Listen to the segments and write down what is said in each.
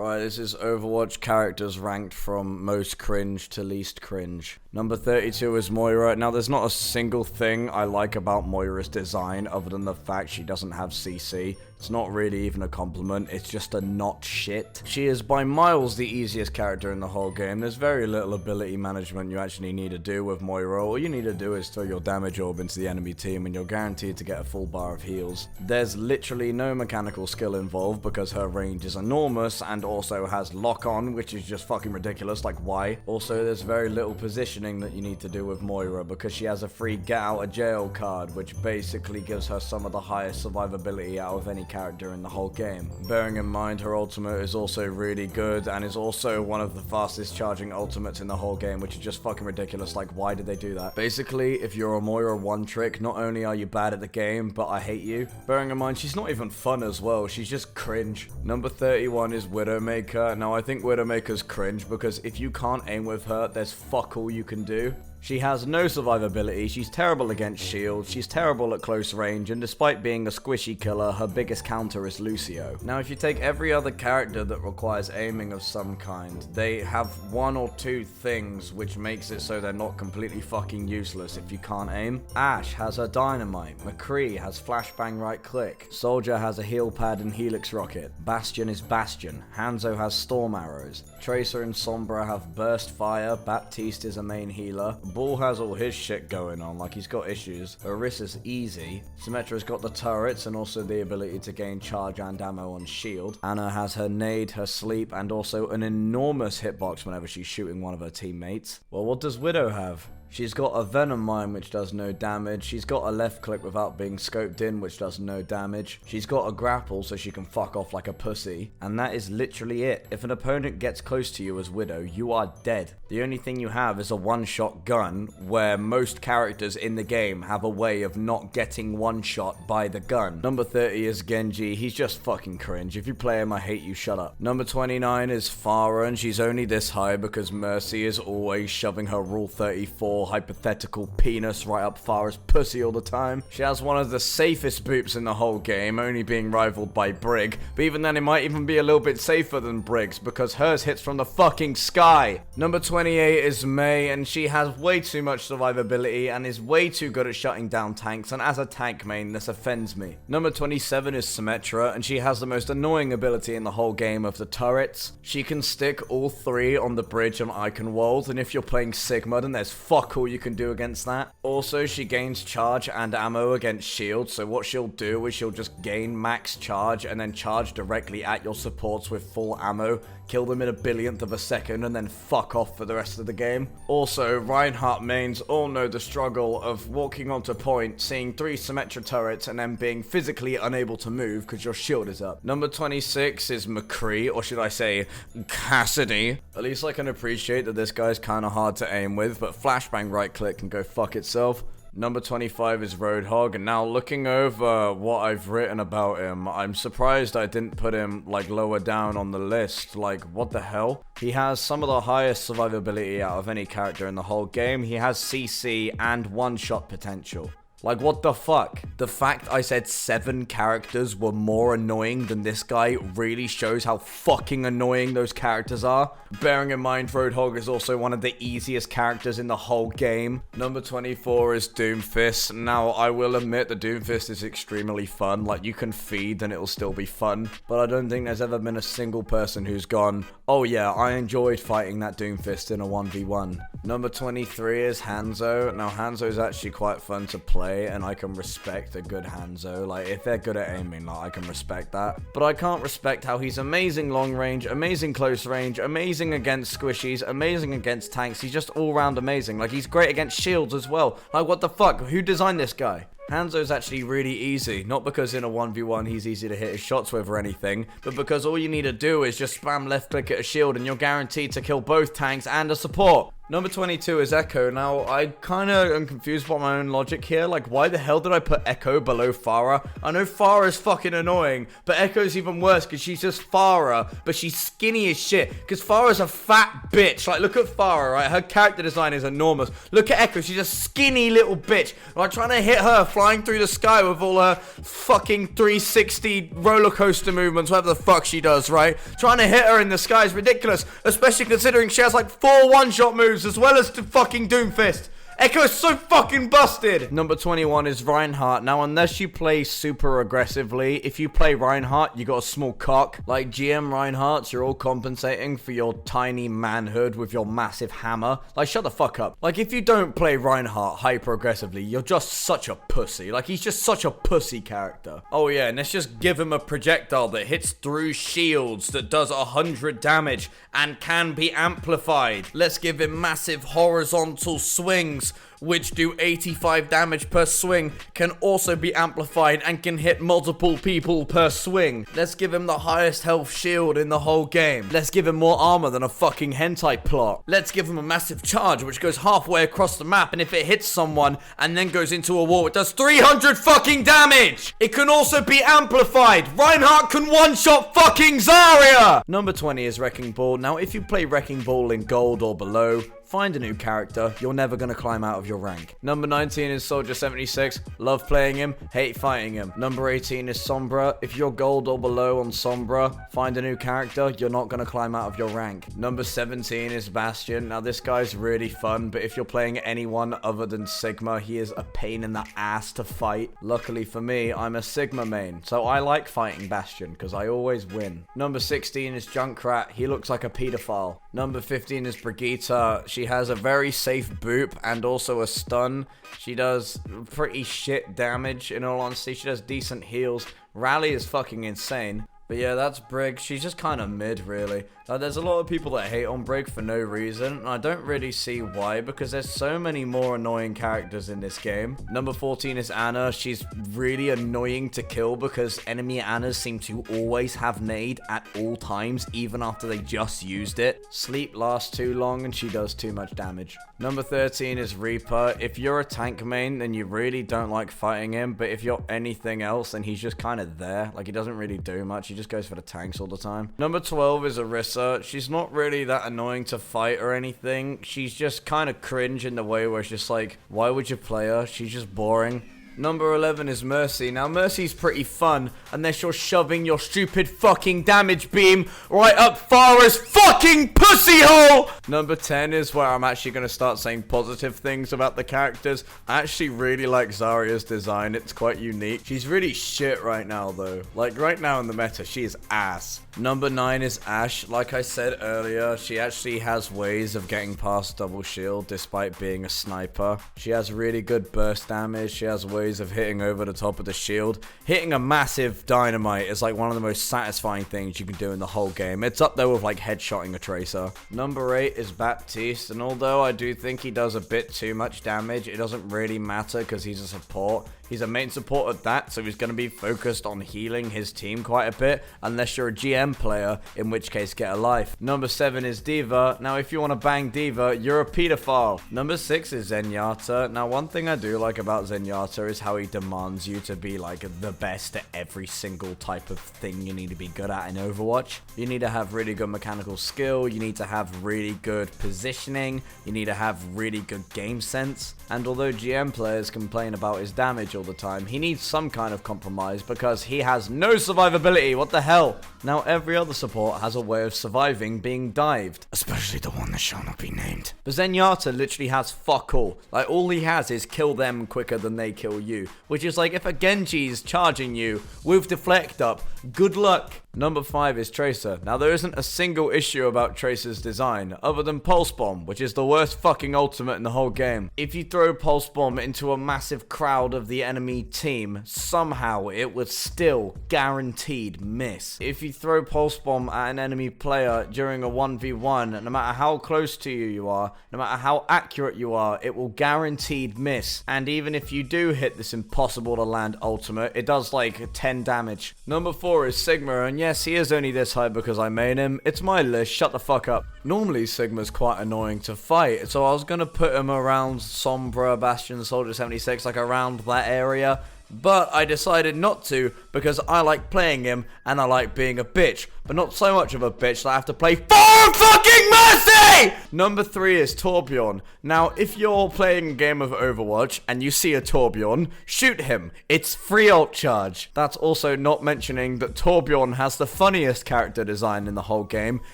Right, this is Overwatch characters ranked from most cringe to least cringe. Number 32 is Moira. Now, there's not a single thing I like about Moira's design other than the fact she doesn't have CC. It's not really even a compliment, it's just a not shit. She is by miles the easiest character in the whole game. There's very little ability management you actually need to do with Moira. All you need to do is throw your damage orb into the enemy team and you're guaranteed to get a full bar of heals. There's literally no mechanical skill involved because her range is enormous and also has lock-on, which is just fucking ridiculous, like why? Also, there's very little positioning that you need to do with Moira because she has a free get out of jail card, which basically gives her some of the highest survivability out of any character in the whole game. Bearing in mind her ultimate is also really good and is also one of the fastest charging ultimates in the whole game, which is just fucking ridiculous. Like, why did they do that? Basically, if you're a Moira one trick, not only are you bad at the game, but I hate you. Bearing in mind she's not even fun as well, she's just cringe. Number 31 is Widowmaker. Now, I think Widowmaker's cringe because if you can't aim with her, there's fuck all you can do. She has no survivability, she's terrible against shields, she's terrible at close range, and despite being a squishy killer, her biggest counter is Lucio. Now, if you take every other character that requires aiming of some kind, they have one or two things which makes it so they're not completely fucking useless if you can't aim. Ashe has her dynamite, McCree has flashbang right click, Soldier has a heal pad and helix rocket, Bastion is Bastion, Hanzo has storm arrows, Tracer and Sombra have burst fire, Baptiste is a main healer, Bull has all his shit going on, like he's got issues. Orissa's easy. Symmetra's got the turrets and also the ability to gain charge and ammo on shield. Anna has her nade, her sleep, and also an enormous hitbox whenever she's shooting one of her teammates. Well, what does Widow have? She's got a Venom Mine, which does no damage. She's got a left click without being scoped in, which does no damage. She's got a grapple, so she can fuck off like a pussy. And that is literally it. If an opponent gets close to you as Widow, you are dead. The only thing you have is a one-shot gun, where most characters in the game have a way of not getting one-shot by the gun. Number 30 is Genji. He's just fucking cringe. If you play him, I hate you, shut up. Number 29 is Phara, and she's only this high because Mercy is always shoving her Rule 34 hypothetical penis right up Phara's pussy all the time. She has one of the safest boops in the whole game, only being rivaled by Brig, but even then it might even be a little bit safer than Brig's because hers hits from the fucking sky. Number 28 is Mei, and she has way too much survivability and is way too good at shutting down tanks, and as a tank main, this offends me. Number 27 is Symmetra, and she has the most annoying ability in the whole game of the turrets. She can stick all three on the bridge on icon walls, and if you're playing Sigma, then there's fuck all you can do against that. Also, she gains charge and ammo against shields, so what she'll do is she'll just gain max charge and then charge directly at your supports with full ammo, kill them in a billionth of a second, and then fuck off for the rest of the game. Also, Reinhart mains all know the struggle of walking onto point, seeing 3 Symmetra turrets, and then being physically unable to move because your shield is up. Number 26 is McCree, or should I say Cassidy. At least I can appreciate that this guy's kind of hard to aim with, but flashbang right click can go fuck itself. Number 25 is Roadhog, and now looking over what I've written about him, I'm surprised I didn't put him, like, lower down on the list. Like, what the hell? He has some of the highest survivability out of any character in the whole game. He has CC and one-shot potential. Like, what the fuck? The fact I said 7 characters were more annoying than this guy really shows how fucking annoying those characters are. Bearing in mind, Roadhog is also one of the easiest characters in the whole game. Number 24 is Doomfist. Now, I will admit that Doomfist is extremely fun. Like, you can feed and it'll still be fun. But I don't think there's ever been a single person who's gone, oh yeah, I enjoyed fighting that Doomfist in a 1v1. Number 23 is Hanzo. Now, Hanzo is actually quite fun to play, and I can respect a good Hanzo. Like, if they're good at aiming, like, I can respect that. But I can't respect how he's amazing long range, amazing close range, amazing against squishies, amazing against tanks. He's just all round amazing. Like, he's great against shields as well. Like, what the fuck? Who designed this guy? Hanzo's actually really easy, not because in a 1v1 he's easy to hit his shots with or anything, but because all you need to do is just spam left click at a shield and you're guaranteed to kill both tanks and a support. Number 22 is Echo. Now, I kind of am confused by my own logic here. Like, why the hell did I put Echo below Phara? I know Phara is fucking annoying, but Echo's even worse because she's just Phara, but she's skinny as shit. Because Phara's a fat bitch. Like, look at Phara, right? Her character design is enormous. Look at Echo. She's a skinny little bitch. Like, trying to hit her flying through the sky with all her fucking 360 roller coaster movements, whatever the fuck she does, right? Trying to hit her in the sky is ridiculous, especially considering she has like 4 one-shot moves as well as the fucking Doomfist. Echo is so fucking busted. Number 21 is Reinhart. Now, unless you play super aggressively, if you play Reinhart, you got a small cock. Like GM Reinharts, you're all compensating for your tiny manhood with your massive hammer. Like, shut the fuck up. Like, if you don't play Reinhart hyper aggressively, you're just such a pussy. Like, he's just such a pussy character. Oh yeah, and let's just give him a projectile that hits through shields, that does 100 damage and can be amplified. Let's give him massive horizontal swings, which do 85 damage per swing, can also be amplified and can hit multiple people per swing. Let's give him the highest health shield in the whole game. Let's give him more armor than a fucking hentai plot. Let's give him a massive charge, which goes halfway across the map, and if it hits someone and then goes into a wall, it does 300 fucking damage! It can also be amplified! Reinhardt can one-shot fucking Zarya! Number 20 is Wrecking Ball. Now, if you play Wrecking Ball in gold or below, find a new character. You're never going to climb out of your rank. Number 19 is Soldier 76. Love playing him, hate fighting him. Number 18 is Sombra. If you're gold or below on Sombra, find a new character. You're not going to climb out of your rank. Number 17 is Bastion. Now, this guy's really fun, but if you're playing anyone other than Sigma, he is a pain in the ass to fight. Luckily for me, I'm a Sigma main, so I like fighting Bastion because I always win. Number 16 is Junkrat. He looks like a pedophile. Number 15 is Briggitte. She has a very safe boop and also a stun. She does pretty shit damage, in all honesty. She does decent heals. Rally is fucking insane. But yeah, that's Brig. She's just kind of mid, really. There's a lot of people that hate on Brig for no reason, and I don't really see why, because there's so many more annoying characters in this game. Number 14 is Ana. She's really annoying to kill because enemy Anas seem to always have nade at all times, even after they just used it. Sleep lasts too long, and she does too much damage. Number 13 is Reaper. If you're a tank main, then you really don't like fighting him, but if you're anything else, then he's just kind of there. Like, he doesn't really do much. He just goes for the tanks all the time. Number 12 is Orisa. She's not really that annoying to fight or anything. She's just kind of cringe in the way where it's just like, why would you play her? She's just boring. Number 11 is Mercy. Now, Mercy's pretty fun, unless you're shoving your stupid fucking damage beam right up Phara's fucking pussy hole! Number 10 is where I'm actually going to start saying positive things about the characters. I actually really like Zarya's design. It's quite unique. She's really shit right now, though. Like, right now in the meta, she is ass. Number 9 is Ashe. Like I said earlier, she actually has ways of getting past double shield despite being a sniper. She has really good burst damage. She has ways of hitting over the top of the shield. Hitting a massive dynamite is like one of the most satisfying things you can do in the whole game. It's up there with like headshotting a tracer. Number 8 is Baptiste, and although I do think he does a bit too much damage, it doesn't really matter because he's a support. He's a main support at that, so he's going to be focused on healing his team quite a bit, unless you're a GM player, in which case get a life. Number 7 is D.Va. Now, if you want to bang D.Va, you're a pedophile. Number 6 is Zenyatta. Now, one thing I do like about Zenyatta is how he demands you to be, like, the best at every single type of thing you need to be good at in Overwatch. You need to have really good mechanical skill, you need to have really good positioning, you need to have really good game sense, and although GM players complain about his damage all the time, he needs some kind of compromise because he has no survivability. What the hell? Now, every other support has a way of surviving being dived, especially the one that shall not be named. But Zenyatta literally has fuck all. Like, all he has is kill them quicker than they kill you, which is like if a Genji's charging you with deflect up, good luck. Number 5 is Tracer. Now, there isn't a single issue about Tracer's design, other than Pulse Bomb, which is the worst fucking ultimate in the whole game. If you throw Pulse Bomb into a massive crowd of the enemy team, somehow it would still guaranteed miss. If you throw Pulse Bomb at an enemy player during a 1v1, no matter how close to you are, no matter how accurate you are, it will guaranteed miss. And even if you do hit this impossible to land ultimate, it does like 10 damage. Number 4 is Sigma, and yes, he is only this high because I made him. It's my list, shut the fuck up. Normally, Sigma's quite annoying to fight, so I was gonna put him around Sombra, Bastion, Soldier 76, like around that area. But I decided not to because I like playing him and I like being a bitch. But not so much of a bitch that I have to play for fucking mercy! Number 3 is Torbjorn. Now, if you're playing a game of Overwatch and you see a Torbjorn, shoot him. It's free ult charge. That's also not mentioning that Torbjorn has the funniest character design in the whole game.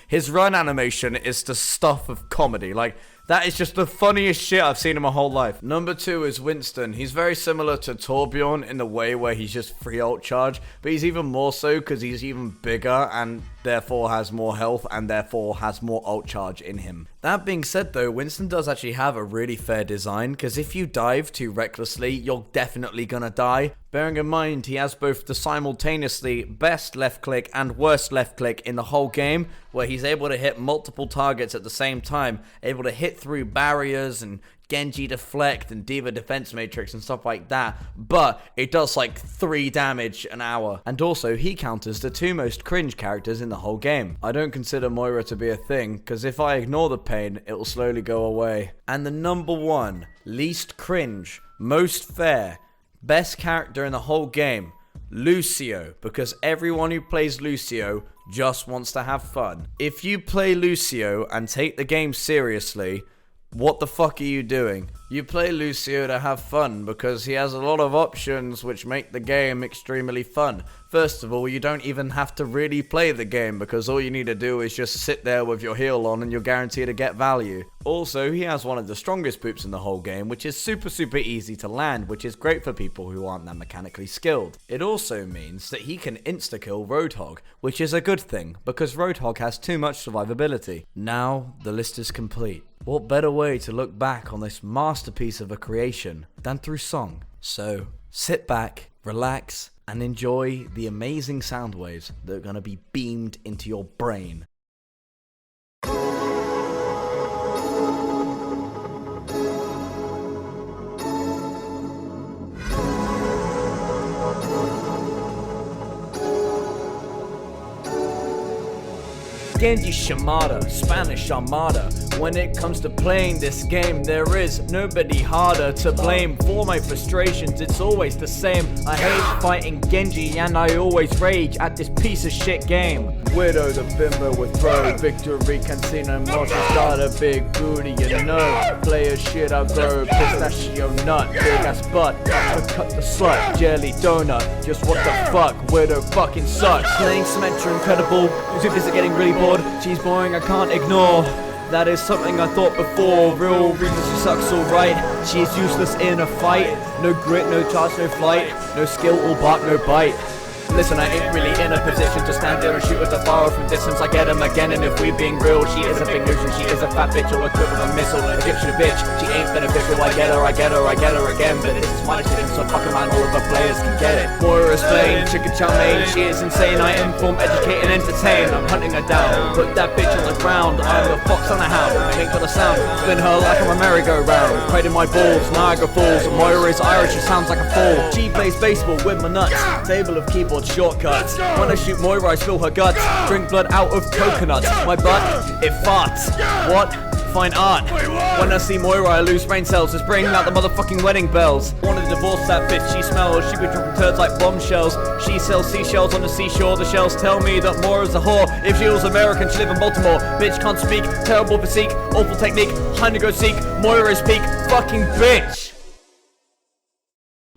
His run animation is the stuff of comedy. Like, that is just the funniest shit I've seen in my whole life. Number 2 is Winston. He's very similar to Torbjorn in the way where he's just free ult charge, but he's even more so because he's even bigger and therefore has more health and therefore has more ult charge in him. That being said though, Winston does actually have a really fair design, because if you dive too recklessly, you're definitely gonna die. Bearing in mind, he has both the simultaneously best left click and worst left click in the whole game, where he's able to hit multiple targets at the same time, able to hit through barriers and Genji deflect and Diva defense matrix and stuff like that, but it does like 3 damage an hour. And also, he counters the 2 most cringe characters in the whole game. I don't consider Moira to be a thing, because if I ignore the pain, it will slowly go away. And the number 1, least cringe, most fair, best character in the whole game, Lucio, because everyone who plays Lucio just wants to have fun. If you play Lucio and take the game seriously, what the fuck are you doing? You play Lucio to have fun because he has a lot of options which make the game extremely fun. First of all, you don't even have to really play the game because all you need to do is just sit there with your heal on and you're guaranteed to get value. Also, he has one of the strongest boops in the whole game, which is super easy to land, which is great for people who aren't that mechanically skilled. It also means that he can insta-kill Roadhog, which is a good thing because Roadhog has too much survivability. Now, the list is complete. What better way to look back on this masterpiece of a creation than through song? So, sit back, relax, and enjoy the amazing sound waves that are going to be beamed into your brain. Genji Shimada, Spanish Armada. When it comes to playing this game, there is nobody harder to blame. For my frustrations, it's always the same. I hate fighting Genji and I always rage at this piece of shit game. Widow the bimbo with throw, victory can see no more. She's got a big booty, you know. Player shit, I'll grow, pistachio nut, big ass butt. Cut the slut, jelly donut. Just what the fuck, Widow fucking sucks. Playing Symmetra incredible, Doomfist are getting really bored. She's boring, I can't ignore. That is something I thought before. Real reason she sucks alright. She is useless in a fight. No grit, no charge, no flight. No skill or bark, no bite. Listen, I ain't really in a position to stand there and shoot at the Phara from distance. I get him again, and if we being real, she is a big notion. She is a fat bitch or equipped with a missile. Egyptian bitch, she ain't beneficial. I get her again. But this is my decision, so fucking man, all of the players can get it. Moira is plain, chicken chow mein. She is insane. I inform, educate, and entertain. I'm hunting her down, put that bitch on the ground. I'm a fox on a hound, make for the sound. Spin her like I'm a merry-go-round. Right in my balls, Niagara Falls. Moira is Irish, she sounds like a fool. She plays baseball with my nuts. Table of keyboard shortcuts. When I shoot Moira, I spill her guts. Drink blood out of coconuts. My butt, it farts. What? Fine art. When I see Moira, I lose brain cells. Just bring out the motherfucking wedding bells. Wanna divorce that bitch, she smells. She be dropping turds like bombshells. She sells seashells on the seashore. The shells tell me that Moira's a whore. If she was American, she live in Baltimore. Bitch can't speak, terrible physique, awful technique. Time to go seek Moira's peak. Fucking bitch.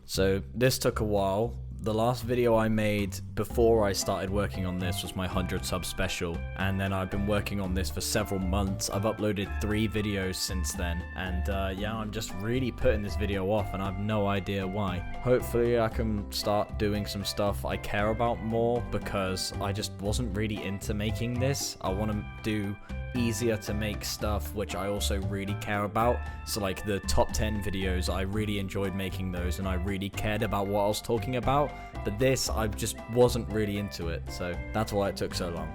So this took a while. The last video I made before I started working on this was my 100 sub special, and then I've been working on this for several months. I've uploaded 3 videos since then, and yeah, I'm just really putting this video off, and I have no idea why. Hopefully I can start doing some stuff I care about more, because I just wasn't really into making this. I want to do easier to make stuff which I also really care about. So like the top 10 videos, I really enjoyed making those and I really cared about what I was talking about, but this I just wasn't really into it, so that's why it took so long.